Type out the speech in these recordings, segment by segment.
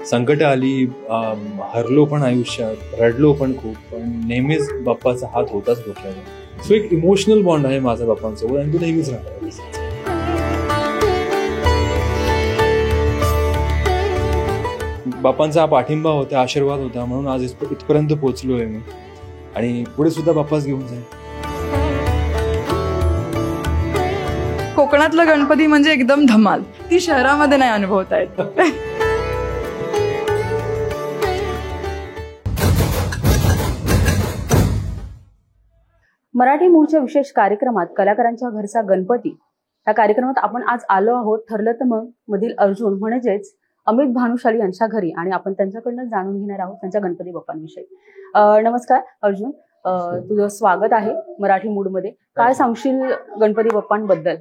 संकट आली, हरलो पण आयुष्यात, रडलो पण खूप, पण नेहमीच बाप्पाचा हात होताच डोक्यावर. सो एक इमोशनल बॉन्ड आहे माझा बाप्पांसोबत आणि तो नेहमीच राहणार. बाप्पांचा पाठिंबा होता, आशीर्वाद होता, म्हणून आज इथपर्यंत पोहोचलोय मी आणि पुढे सुद्धा बाप्पाच घेऊन जाईल. कोकणातला गणपती म्हणजे एकदम धमाल, ती शहरामध्ये नाही अनुभवता येत. मराठी मूळच्या विशेष कार्यक्रमात कलाकारांच्या घरचा गणपती या कार्यक्रमात आपण आज आलो आहोत ठरलं तर मग मधील अर्जुन म्हणजेच अमित भानुशाली यांच्या घरी आणि आपण त्यांच्याकडनं जाणून घेणार आहोत त्यांच्या गणपती बाप्पांविषयी. नमस्कार अर्जुन, तुझं स्वागत आहे मराठी मूडमध्ये. काय सांगशील गणपती बाप्पांबद्दल?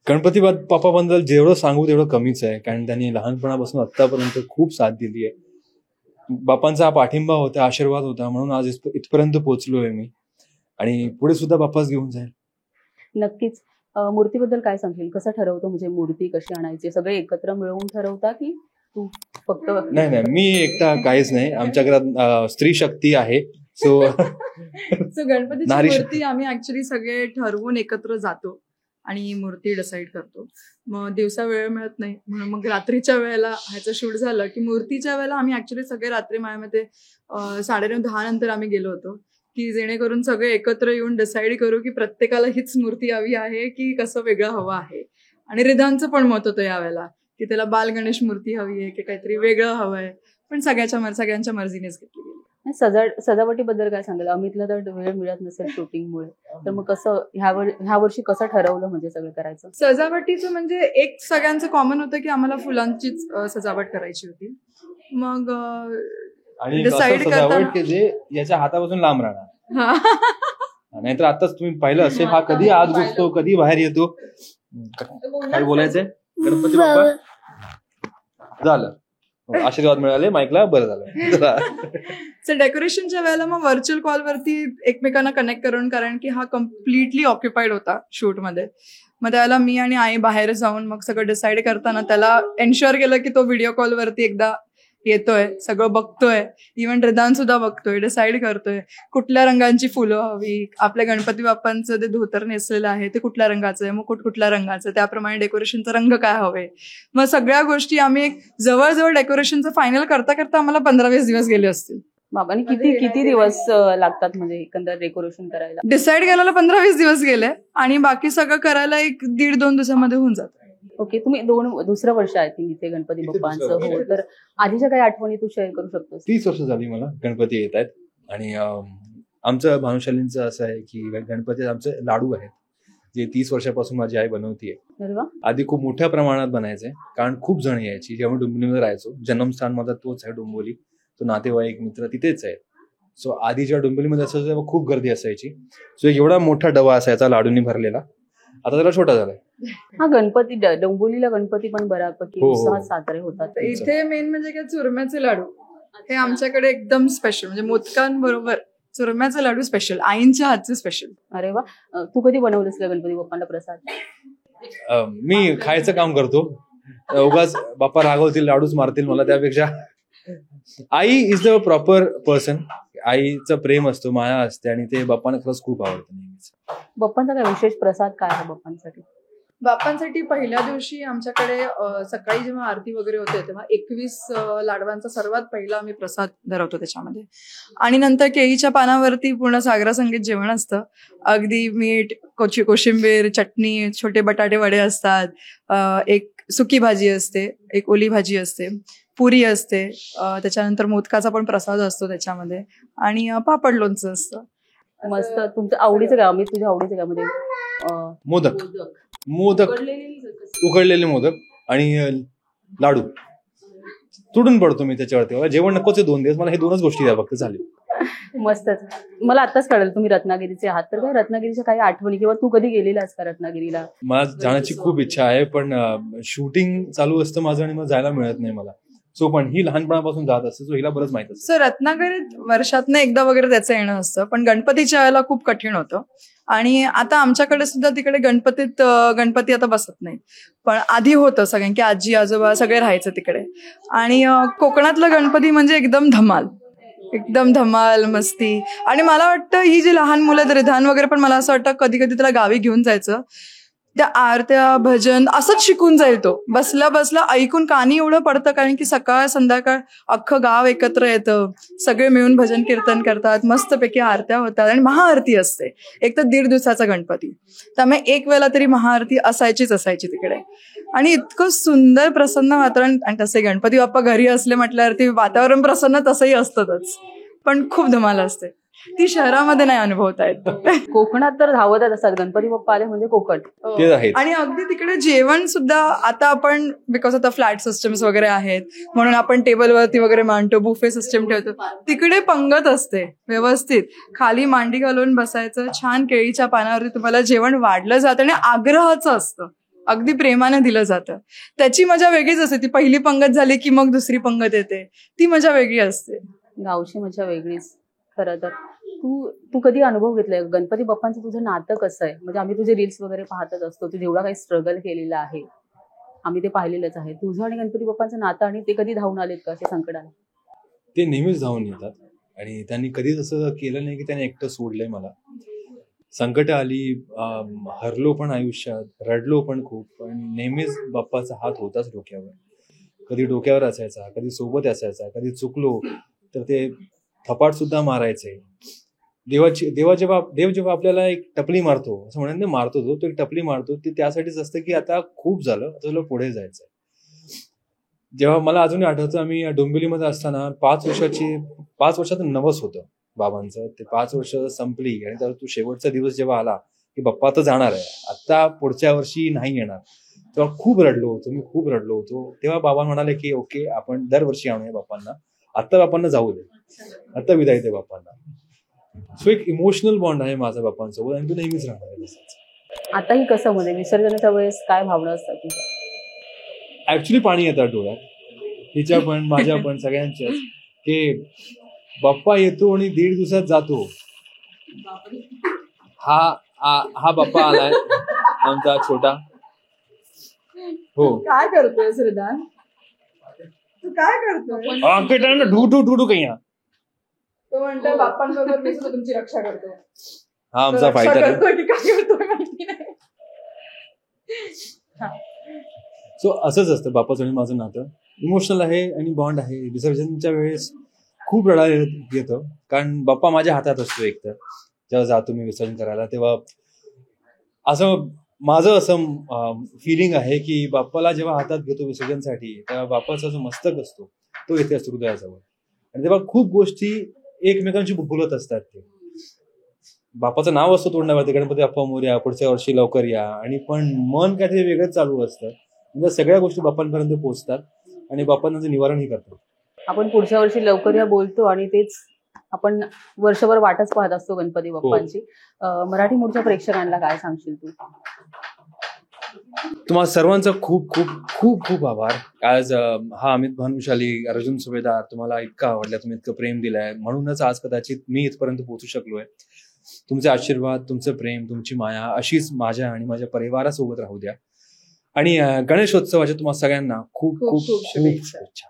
गणपती बाप्पाबद्दल जेवढं सांगू तेवढं कमीच आहे, कारण त्यांनी लहानपणापासून आतापर्यंत खूप साथ दिली आहे. बाप्पांचा पाठिंबा होता, आशीर्वाद होता, म्हणून आज इथपर्यंत पोहोचलोय मी आणि पुढे सुद्धा बाप्पाच घेऊन जाईल. नक्कीच. मूर्तीबद्दल काय सांगशील? कसं ठरवतो, म्हणजे मूर्ती कशी आणायची? सगळे एकत्र मिळवून ठरवता की तू फक्त? नाही, मी एकटा काहीच नाही. आमच्या घरात स्त्री शक्ती आहे. सो गणपतीची मूर्ती आम्ही ऍक्च्युली सगळे ठरवून एकत्र जातो आणि मूर्ती डिसाईड करतो. मग दिवसा वेळ मिळत नाही म्हणून मग रात्रीच्या वेळेला ह्याचं शूट झालं की मूर्तीच्या वेळेला आम्ही ऍक्च्युली सगळे रात्री माझ्यामध्ये 9:30-10 नंतर आम्ही गेलो होतो की जेणेकरून सगळे एकत्र येऊन डिसाईड करू की प्रत्येकाला हीच मूर्ती हवी आहे की कसं वेगळं हवं आहे. आणि रिधांचं पण मत होतं यावेळेला की त्याला बाल गणेश मूर्ती हवी आहे की काहीतरी वेगळं हवं आहे, पण सगळ्यांच्या मर्जीनेच घेतली गेली. सजावटीबद्दल काय सांगाल? अमितला तर वेळ मिळत नसेल शूटिंगमुळे, तर मग कसं ह्या वर्षी कसं ठरवलं म्हणजे सगळं करायचं? सजावटीचं म्हणजे एक सगळ्यांचं कॉमन होतं की आम्हाला फुलांचीच सजावट करायची होती. मग डिसाईड करताना जे याच्या हातापासून लांब राहणार, नाहीतर आताच तुम्ही पाहिलं असेल हा कधी आत घुसतो कधी बाहेर येतो. काय बोलायचंय? गणपती बाप्पा झालं, आशीर्वाद मिळाले माईकला, बरं झालं. डेकोरेशनच्या वेळेला मग व्हर्च्युअल कॉलवरती एकमेकांना कनेक्ट करून, कारण की हा कम्प्लिटली ऑक्युपाईड होता शूटमध्ये. मग त्यावेळेला मी आणि आई बाहेर जाऊन मग सगळं डिसाईड करताना त्याला एन्श्युअर केलं की तो व्हिडिओ कॉलवरती एकदा येतोय, सगळं बघतोय, इव्हन रिदान सुद्धा बघतोय, डिसाईड करतोय कुठल्या रंगांची फुलं हवी, आपल्या गणपती बाप्पांचं ते धोतर नेसलेलं आहे ते कुठल्या रंगाचं आहे, मग कुठल्या रंगाचं, त्याप्रमाणे डेकोरेशनचा रंग काय हवे. मग सगळ्या गोष्टी आम्ही एक जवळजवळ डेकोरेशनचं फायनल करता करता आम्हाला 15-20 दिवस गेले असतील. बाबांनी किती दिवस लागतात म्हणजे एकंदर डेकोरेशन करायला? डिसाईड करायला 15-20 दिवस गेले आणि बाकी सगळं करायला 1-1.5-2 दिवसामध्ये होऊन जातं. ओके, तुम्ही दुसरं वर्ष आहे इथे गणपती बाप्पांचं, हो, तर आधीच्या काही आठवणी तू शेअर करू शकतोस? 30 वर्ष झाली मला गणपती येत आहेत आणि आमचं भानुशालींचं असं आहे की गणपती आमचे लाडू आहेत जे 30 वर्षापासून माझी आई बनवतीये. आधी खूप मोठ्या प्रमाणात बनायचे, कारण खूप जण यायची. जेव्हा डोंबिवलीमध्ये राहायचो, जन्मस्थान माझा तोच आहे डोंबिवली, तो नातेवाईक मित्र तिथेच आहेत. सो आधी जेव्हा डोंबिवलीमध्ये असायचं तेव्हा खूप गर्दी असायची. सो एवढा मोठा डबा असायचा लाडूंनी भरलेला, आता त्याला छोटा झालाय. हा गणपती डोंबिवलीला गणपती पण बऱ्यापैकी उत्साहात साजरे होतात. इथे मेन म्हणजे काय, चुरम्याचे लाडू हे आमच्याकडे एकदम स्पेशल, म्हणजे मोदकांबरोबर चुरम्याचे लाडू स्पेशल, आईंच्या हातचे स्पेशल. अरे वा, तू कधी बनवलंस गणपती बाप्पांना प्रसाद? मी खायचं काम करतो, उगाच बाप्पा रागवतील, लाडूच मारतील मला, त्यापेक्षा I is the proper person. आईचं प्रेम असतो, माया असते आणि ते बाप्पांना खरंच खूप आवडतं नेहमीच. बाप्पांचा काय विशेष प्रसाद काय आहे बाप्पांसाठी? बाप्पांसाठी पहिल्या दिवशी आमच्याकडे सकाळी जेव्हा आरती वगैरे होते तेव्हा 21 लाडवांचा सर्वात पहिला आम्ही प्रसाद धरवतो त्याच्यामध्ये. आणि नंतर केळीच्या पानावरती पूर्ण सागरा संगीत जेवण असतं. अगदी मीठ, कोशिंबीर, चटणी, छोटे बटाटे वडे असतात, एक सुकी भाजी असते, एक ओली भाजी असते, पुरी असते, त्याच्यानंतर मोदकाचा पण प्रसाद असतो त्याच्यामध्ये आणि पापड लोणचं असतं. मस्त. तुमचं आवडीचं काय? मी तुझ्या आवडीचं काय? मध्ये मोदक, उकडलेले मोदक आणि लाडू तुडून पडतो मी त्याच्यावरती. जेवण नकोच 2 दिवस, मला हे 2च गोष्टी द्या फक्त, झाली. मस्तच. मला आताच कळलं तुम्ही रत्नागिरीचे आहात, तर काय रत्नागिरीच्या काही आठवणी किंवा तू कधी गेलेलास का रत्नागिरीला? मला जाण्याची खूप इच्छा आहे, पण शूटिंग चालू असतं माझं आणि मग जायला मिळत नाही मला. सो पण ही लहानपणापासून जात असते, सो हिला बरंच माहित असतं. सर रत्नागिरीत वर्षातनं एकदा वगैरे त्याचं येणं असतं, पण गणपतीच्या वेळेला खूप कठीण होतं. आणि आता आमच्याकडे सुद्धा तिकडे गणपती आता बसत नाही, पण आधी होतं सगळ्यांना की आजी आजोबा सगळे राहायचं तिकडे. आणि कोकणातलं गणपती म्हणजे एकदम धमाल मस्ती. आणि मला वाटतं ही जी लहान मुलं आहेत रिधान वगैरे, पण मला असं वाटतं कधी कधी त्याला गावी घेऊन जायचं, त्या आरत्या भजन असंच शिकून जाईल तो. बसला ऐकून कानी एवढं पडतं, कारण की सकाळ संध्याकाळ अख्खं गाव एकत्र येतं, सगळे मिळून भजन कीर्तन करतात, मस्तपैकी आरत्या होतात आणि महाआरती असते. एक तर 1.5 दिवसाचा गणपती, त्यामुळे एक वेळेला तरी महाआरती असायची तिकडे. आणि इतकं सुंदर प्रसन्न वातावरण. आणि तसे गणपती बाप्पा घरी असले म्हटल्यावरती वातावरण प्रसन्न तसंही असतंच, पण खूप धमाल असते. ती शहरामध्ये नाही अनुभवता येत. कोकणात तर धावतच असतात गणपती बाप्पा आले म्हणजे कोकण. ते आहे. आणि अगदी तिकडे जेवण सुद्धा आता आपण बिकॉज आता फ्लॅट सिस्टम्स वगैरे आहेत म्हणून आपण टेबलवरती वगैरे मांडतो, बुफे सिस्टम ठेवतो. तिकडे पंगत असते व्यवस्थित, खाली मांडी घालून बसायचं, छान केळीच्या पानावरती तुम्हाला जेवण वाढलं जातं आणि आग्रहाचं असतं, अगदी प्रेमाने दिलं जातं. त्याची मजा वेगळीच असते. ती पहिली पंगत झाली की मग दुसरी पंगत येते, ती मजा वेगळी असते. गावची मजा वेगळीच. खरं तर तू कधी अनुभव घेतलाय गणपती बाप्पांचं? तुझं नातं कसं आहे? म्हणजे आम्ही तुझे रील्स वगैरे पाहतच असतो, तू जेवढा काही स्ट्रगल केलेलं आहे आम्ही ते पाहिलेलंच आहे. तुझं आणि गणपती बाप्पांचं नातं, आणि ते कधी धावून आलेत का असे संकटाला? ते नेहमीच धावून येतात आणि त्यांनी कधीच असं केलं नाही की त्याने एकटं सोडलंय मला. संकट आली, हरलो पण आयुष्यात, रडलो पण खूप, पण नेहमीच बाप्पाचा हात होताच डोक्यावर. कधी डोक्यावर असायचा, कधी सोबत असायचा, कधी चुकलो तर ते थपाट सुद्धा मारायचे. देव जेव्हा आपल्याला एक टपली मारतो, असं म्हणून मारतो तो एक टपली मारतो, ते त्यासाठीच असतं की आता खूप झालं, आता तुला पुढे जायचंय. जेव्हा मला अजूनही आठवतं, आम्ही डोंबिवलीमध्ये असताना 5 वर्षाचं नवस होतं बाबांचं. ते 5 वर्ष संपली आणि तर तू शेवटचा दिवस जेव्हा आला की बाप्पा आता जाणार आहे, आता पुढच्या वर्षी नाही येणार, तेव्हा खूप रडलो होतो. तेव्हा बाबा म्हणाले की ओके, आपण दरवर्षी आणूया बाप्पांना, आता बाप्पांना जाऊ दे, आता विदाई दे बाप्पांना. सो एक इमोशनल बॉन्ड आहे माझा बाप्पांसोबत आणि तो नेहमीच राहणार आहे. आताही कसं, म्हणजे विसर्जनाच्या वेळेस काय भावना असतात तुझ्या? ऍक्च्युली पाणी येतात डोळ्यात, तिच्या पण माझ्या पण सगळ्यांच्याच, की बाप्पा येतो आणि 1.5 दिवसात जातो. हा बाप्पा आलाय आमचा छोटा. हो, काय करतोय रिधान, तू काय करतोय? ढू काही. तो म्हणतोय बाप्पांबरोबर मी सुद्धा तुमची रक्षा करतो. हा आमचा फायटर आहे. करतोय की काय करतोय माहिती नाही. सो असंच असतं बाप्पाचं आणि माझं नातं. इमोशनल आहे आणि बॉन्ड आहे. विसर्जनच्या वेळेस खूप रडायला येतं, कारण बाप्पा माझ्या हातात असतो. एकतर जेव्हा जातो मी विसर्जन करायला, तेव्हा असं माझं फिलिंग आहे की बाप्पाला जेव्हा हातात घेतो विसर्जनसाठी, तेव्हा बाप्पाचा जो मस्तक असतो तो येथे असतो हृदयाजवळ, आणि तेव्हा खूप गोष्टी एकमेकांशी बोलत असतात. ते बाप्पाचं नाव असतं तोंडावरती, गणपती बाप्पा मोरया, पुढच्या वर्षी लवकर या, आणि पण मन काहीतरी वेगळंच चालू असतं. म्हणजे सगळ्या गोष्टी बाप्पांपर्यंत पोहोचतात आणि बाप्पांचं निवारणही करतात. आपण पुढच्या वर्षी लवकर या बोलतो आणि तेच आपण वर्षभर वाटच पाहत असतो गणपती बाप्पांची. मराठी मूळच्या प्रेक्षकांना काय सांगशील तू? तुम्हाला सर्वांचा खूप खूप खूप खूप आभार. आज हा अमित भानुशाली, अर्जुन सुभेदार तुम्हाला इतका आवडला, तुम्ही इतकं प्रेम दिलंय, म्हणूनच आज कदाचित मी इथपर्यंत पोहोचू शकलोय. तुमचे आशीर्वाद, तुमचं प्रेम, तुमची माया अशीच माझ्या आणि माझ्या परिवारासोबत राहू द्या. आणि गणेशोत्सवाच्या तुम्हाला सगळ्यांना खूप खूप खूप शुभेच्छा.